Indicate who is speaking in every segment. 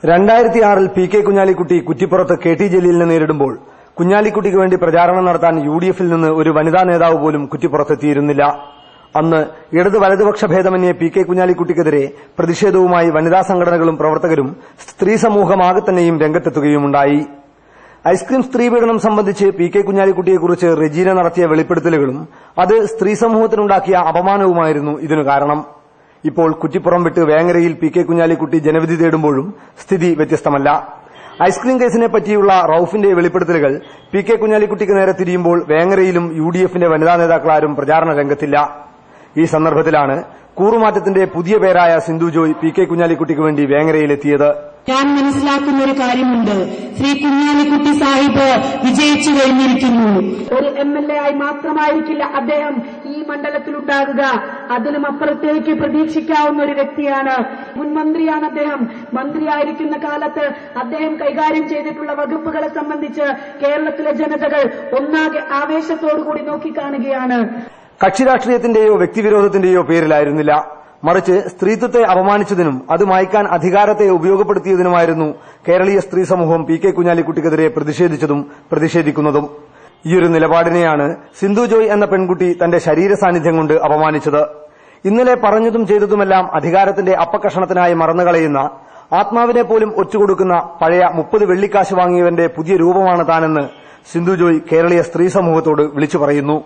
Speaker 1: 2006-ൽ P K. Kunhalikutty കുറ്റിപ്പുറത്ത് K T. ജലീലിനെ നേരിടുമ്പോൾ കുഞ്ഞാലിക്കുട്ടിക്ക് വേണ്ടി പ്രചാരണം നടത്താൻ യു.ഡി.എഫിൽ നിന്ന് ഒരു വനിതാ നേതാവ് പോലും കുറ്റിപ്പുറത്തെത്തിയിരുന്നില്ല. അന്ന് ഇടത് വലതുപക്ഷ ഭേദമന്യേ പി.കെ. കുഞ്ഞാലിക്കുട്ടിക്കെതിരെ പ്രതിഷേധവുമായി വനിതാ സംഘടനകളും പ്രവർത്തകരും സ്ത്രീ സമൂഹമാകെ തന്നെയും രംഗത്തെത്തുകയുമുണ്ടായി. ഐസ്ക്രീം സ്ത്രീപീഡനം സംബന്ധിച്ച് പി.കെ. കുഞ്ഞാലിക്കുട്ടിയെക്കുറിച്ച് റെജീന നടത്തിയ വെളിപ്പെടുത്തലുകളും അത് സ്ത്രീ സമൂഹത്തിനുണ്ടാക്കിയ അപമാനവുമായിരുന്നു ഇതിനു കാരണം. ഇപ്പോൾ കുറ്റിപ്പുറം വിട്ട് വേങ്ങരയിൽ പി.കെ. കുഞ്ഞാലിക്കുട്ടി ജനവിധി തേടുമ്പോഴും സ്ഥിതി വ്യത്യസ്തമല്ല. ഐസ്ക്രീം കേസിനെ പറ്റിയുള്ള റൌഫിന്റെ വെളിപ്പെടുത്തലുകൾ പി.കെ. കുഞ്ഞാലിക്കുട്ടിക്ക് നേരെ തിരിയുമ്പോൾ വേങ്ങരയിലും യു.ഡി.എഫിന്റെ വനിതാ നേതാക്കളാരും പ്രചാരണ രംഗത്തില്ല. ഈ സന്ദർഭത്തിലാണ് കൂറുമാറ്റത്തിന്റെ പുതിയ പേരായ സിന്ധു ജോയ് പി.കെ. കുഞ്ഞാലിക്കുട്ടിക്ക് വേണ്ടി വേങ്ങരയിലെത്തിയത്.
Speaker 2: ഞാൻ മനസ്സിലാക്കുന്ന ഒരു കാര്യമുണ്ട്. ശ്രീ കുഞ്ഞാലിക്കുട്ടി സാഹിബ് വിജയിച്ചു കഴിഞ്ഞിരിക്കുന്നു. ഒരു എംഎൽഎ ആയി മാത്രമായിരിക്കില്ല അദ്ദേഹം ഈ മണ്ഡലത്തിലുണ്ടാകുക. അതിനും അപ്പുറത്തേക്ക് പ്രതീക്ഷിക്കാവുന്ന ഒരു വ്യക്തിയാണ്. മുൻ മന്ത്രിയാണ് അദ്ദേഹം. മന്ത്രിയായിരിക്കുന്ന കാലത്ത് അദ്ദേഹം കൈകാര്യം ചെയ്തിട്ടുള്ള വകുപ്പുകളെ സംബന്ധിച്ച് കേരളത്തിലെ ജനതകൾ ഒന്നാകെ ആവേശത്തോടുകൂടി നോക്കിക്കാണുകയാണ്.
Speaker 1: കക്ഷി രാഷ്ട്രീയത്തിന്റെയോ വ്യക്തിവിരോധത്തിന്റെയോ പേരിലായിരുന്നില്ല, മറിച്ച് സ്ത്രീത്വത്തെ അപമാനിച്ചതിനും അത് മായ്ക്കാൻ അധികാരത്തെ ഉപയോഗപ്പെടുത്തിയതിനുമായിരുന്നു കേരളീയ സ്ത്രീ സമൂഹം പി.കെ. കുഞ്ഞാലിക്കുട്ടിക്കെതിരെ പ്രതിഷേധിച്ചതും പ്രതിഷേധിക്കുന്നതും. ഈയൊരു നിലപാടിനെയാണ് സിന്ധു ജോയ് എന്ന പെൺകുട്ടി തന്റെ ശരീര സാന്നിധ്യം കൊണ്ട് അപമാനിച്ചത്. ഇന്നലെ പറഞ്ഞതും ചെയ്തതുമെല്ലാം അധികാരത്തിന്റെ അപ്പക്കഷണത്തിനായി മറന്നുകളയുന്ന, ആത്മാവിനെ പോലും ഒറ്റുകൊടുക്കുന്ന പഴയ 30 വെള്ളിക്കാശ് വാങ്ങിയവന്റെ പുതിയ രൂപമാണ് താനെന്ന് സിന്ധു ജോയ് കേരളീയ സ്ത്രീ സമൂഹത്തോട് വിളിച്ചു പറയുന്നു.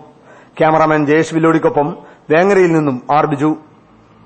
Speaker 1: ക്യാമറാമാൻ ജയേഷ് വില്ലോടിക്കൊപ്പം വേങ്ങരയിൽ നിന്നും ആർ ബിജു.